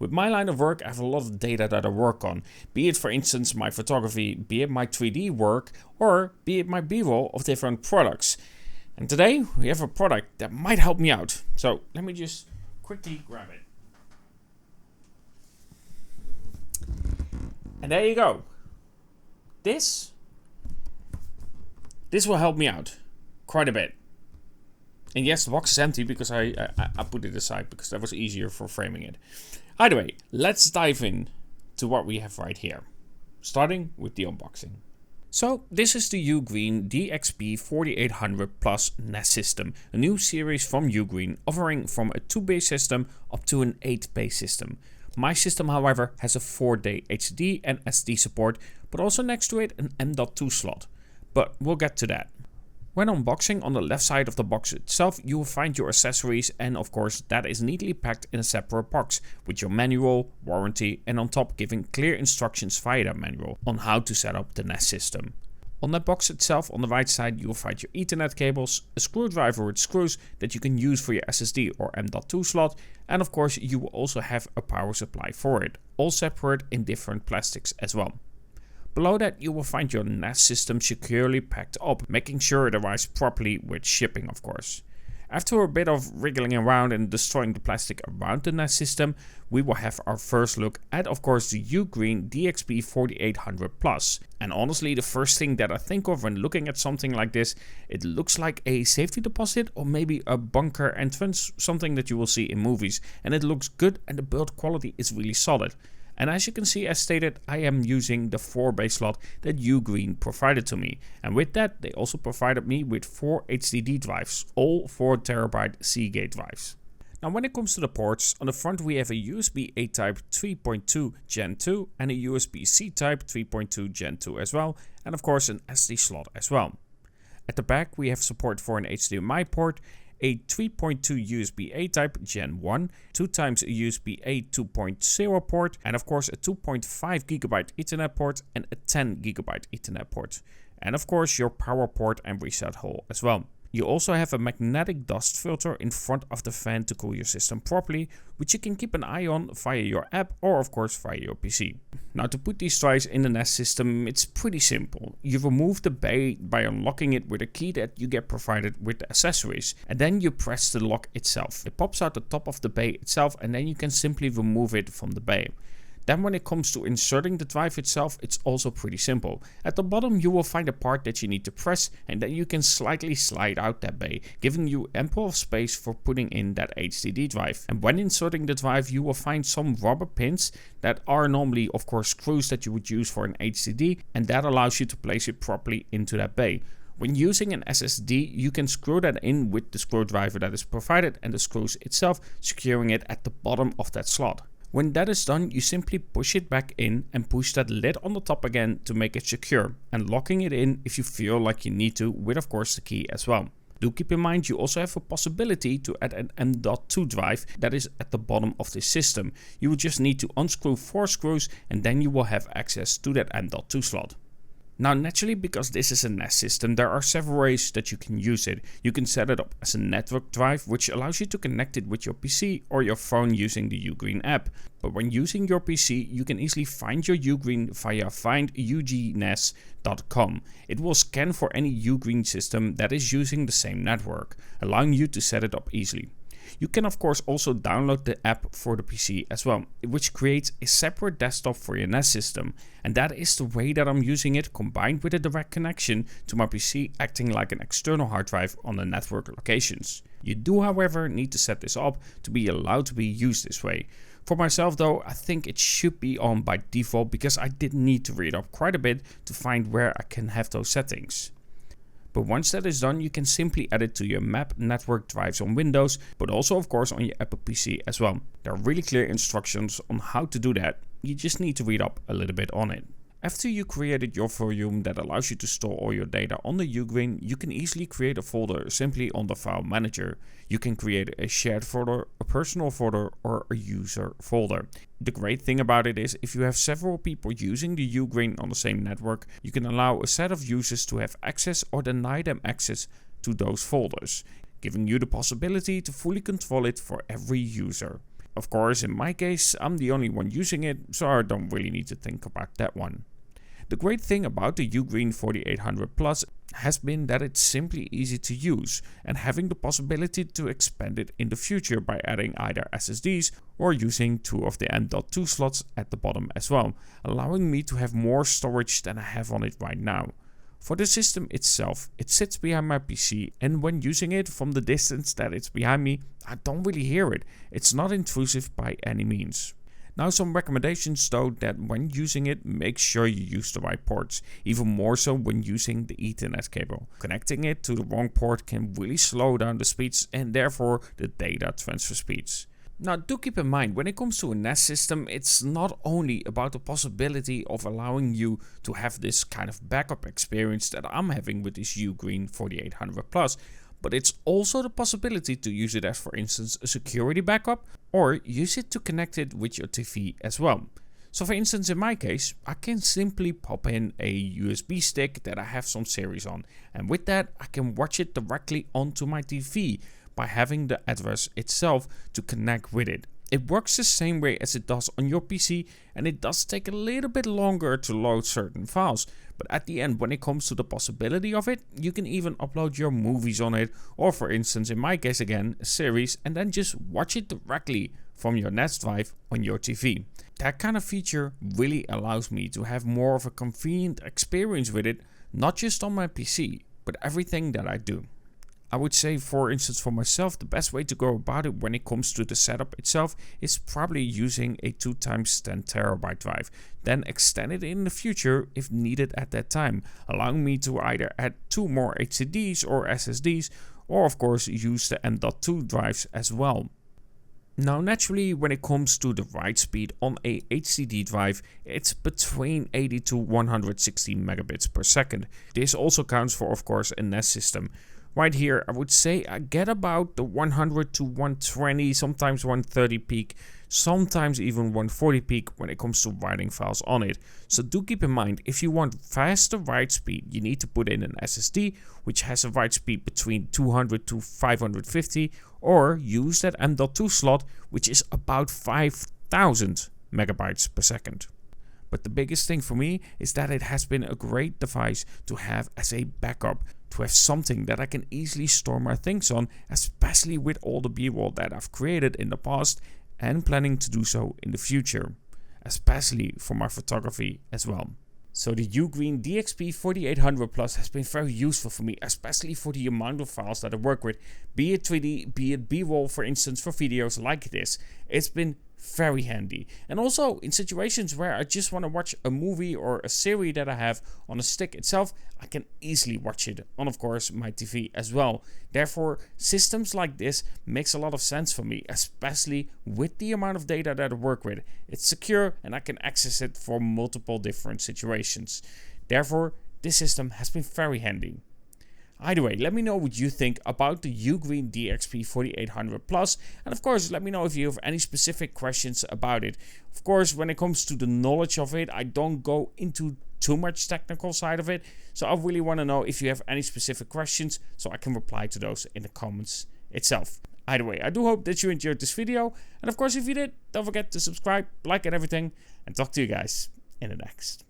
With my line of work, I have a lot of data that I work on, be it for instance my photography, be it my 3D work, or be it my B-roll of different products. And today we have a product that might help me out. So let me just quickly grab it. And there you go. This will help me out quite a bit. And yes, the box is empty because I put it aside because that was easier for framing it. Either way, let's dive in to what we have right here, starting with the unboxing. So this is the UGREEN DXP4800 Plus NAS system, a new series from UGREEN offering from a 2-bay system up to an 8-bay system. My system, however, has a 4-day HD and SD support, but also next to it an M.2 slot. But we'll get to that. When unboxing, on the left side of the box itself, you will find your accessories, and of course that is neatly packed in a separate box with your manual, warranty, and on top giving clear instructions via that manual on how to set up the NAS system. On that box itself, on the right side, you will find your Ethernet cables, a screwdriver with screws that you can use for your SSD or M.2 slot, and of course you will also have a power supply for it, all separate in different plastics as well. Below that you will find your NAS system securely packed up, making sure it arrives properly with shipping of course. After a bit of wriggling around and destroying the plastic around the NAS system, we will have our first look at of course the UGREEN DXP4800 Plus. And honestly, the first thing that I think of when looking at something like this, it looks like a safety deposit or maybe a bunker entrance, something that you will see in movies. And it looks good and the build quality is really solid. And as you can see, as stated, I am using the 4-bay slot that UGREEN provided to me. And with that, they also provided me with 4 HDD drives, all 4TB Seagate drives. Now when it comes to the ports, on the front we have a USB A type 3.2 Gen 2 and a USB C type 3.2 Gen 2 as well, and of course an SD slot as well. At the back we have support for an HDMI port, a 3.2 USB A type Gen 1, 2x a USB A 2.0 port, and of course a 2.5 GB Ethernet port and a 10 GB Ethernet port. And of course your power port and reset hole as well. You also have a magnetic dust filter in front of the fan to cool your system properly, which you can keep an eye on via your app or of course via your PC. Now to put these drives in the NAS system, it's pretty simple. You remove the bay by unlocking it with a key that you get provided with the accessories, and then you press the lock itself. It pops out the top of the bay itself and then you can simply remove it from the bay. Then when it comes to inserting the drive itself, it's also pretty simple. At the bottom you will find a part that you need to press and then you can slightly slide out that bay, giving you ample space for putting in that HDD drive. And when inserting the drive you will find some rubber pins that are normally of course screws that you would use for an HDD, and that allows you to place it properly into that bay. When using an SSD, you can screw that in with the screwdriver that is provided and the screws itself, securing it at the bottom of that slot. When that is done, you simply push it back in and push that lid on the top again to make it secure, and locking it in if you feel like you need to, with of course the key as well. Do keep in mind you also have a possibility to add an M.2 drive that is at the bottom of this system. You will just need to unscrew 4 screws and then you will have access to that M.2 slot. Now naturally, because this is a NAS system, there are several ways that you can use it. You can set it up as a network drive, which allows you to connect it with your PC or your phone using the UGREEN app. But when using your PC, you can easily find your UGREEN via findugnas.com. It will scan for any UGREEN system that is using the same network, allowing you to set it up easily. You can of course also download the app for the PC as well, which creates a separate desktop for your NAS system. And that is the way that I'm using it, combined with a direct connection to my PC, acting like an external hard drive on the network locations. You do however need to set this up to be allowed to be used this way. For myself though, I think it should be on by default because I did need to read up quite a bit to find where I can have those settings. But once that is done, you can simply add it to your map network drives on Windows, but also of course on your Apple PC as well. There are really clear instructions on how to do that. You just need to read up a little bit on it. After you created your volume that allows you to store all your data on the UGREEN, you can easily create a folder simply on the file manager. You can create a shared folder, a personal folder, or a user folder. The great thing about it is if you have several people using the UGREEN on the same network, you can allow a set of users to have access or deny them access to those folders, giving you the possibility to fully control it for every user. Of course, in my case, I'm the only one using it, so I don't really need to think about that one. The great thing about the UGREEN 4800 Plus has been that it's simply easy to use and having the possibility to expand it in the future by adding either SSDs or using 2 of the M.2 slots at the bottom as well, allowing me to have more storage than I have on it right now. For the system itself, it sits behind my PC, and when using it from the distance that it's behind me, I don't really hear it. It's not intrusive by any means. Now some recommendations though, that when using it, make sure you use the right ports, even more so when using the Ethernet cable. Connecting it to the wrong port can really slow down the speeds and therefore the data transfer speeds. Now do keep in mind, when it comes to a NAS system, it's not only about the possibility of allowing you to have this kind of backup experience that I'm having with this UGREEN 4800 Plus, but it's also the possibility to use it as, for instance, a security backup, or use it to connect it with your TV as well. So for instance, in my case, I can simply pop in a USB stick that I have some series on, and with that I can watch it directly onto my TV by having the address itself to connect with it. It works the same way as it does on your PC, and it does take a little bit longer to load certain files, but at the end, when it comes to the possibility of it, you can even upload your movies on it, or for instance, in my case again, a series, and then just watch it directly from your NAS drive on your TV. That kind of feature really allows me to have more of a convenient experience with it, not just on my PC, but everything that I do. I would say, for instance, for myself, the best way to go about it when it comes to the setup itself is probably using a 2x10 terabyte drive, then extend it in the future if needed at that time, allowing me to either add 2 more HDDs or SSDs, or of course use the M.2 drives as well. Now naturally, when it comes to the write speed on a HDD drive, it's between 80 to 160 megabits per second. This also counts for, of course, a NAS system. Right here, I would say I get about the 100 to 120, sometimes 130 peak, sometimes even 140 peak when it comes to writing files on it. So do keep in mind, if you want faster write speed, you need to put in an SSD, which has a write speed between 200 to 550, or use that M.2 slot, which is about 5000 megabytes per second. But the biggest thing for me is that it has been a great device to have as a backup, to have something that I can easily store my things on, especially with all the B-roll that I've created in the past and planning to do so in the future, especially for my photography as well. So the UGREEN DXP4800 Plus has been very useful for me, especially for the amount of files that I work with, be it 3D, be it B-roll, for instance, for videos like this. It's been very handy, and also in situations where I just want to watch a movie or a series that I have on a stick itself, I can easily watch it on, of course, my TV as well. Therefore, systems like this makes a lot of sense for me, especially with the amount of data that I work with. It's secure and I can access it for multiple different situations. Therefore, this system has been very handy. Either way, let me know what you think about the UGREEN DXP4800 Plus, and of course let me know if you have any specific questions about it. Of course, when it comes to the knowledge of it, I don't go into too much technical side of it, so I really want to know if you have any specific questions so I can reply to those in the comments itself. Either way, I do hope that you enjoyed this video, and of course if you did, don't forget to subscribe, like and everything, and talk to you guys in the next.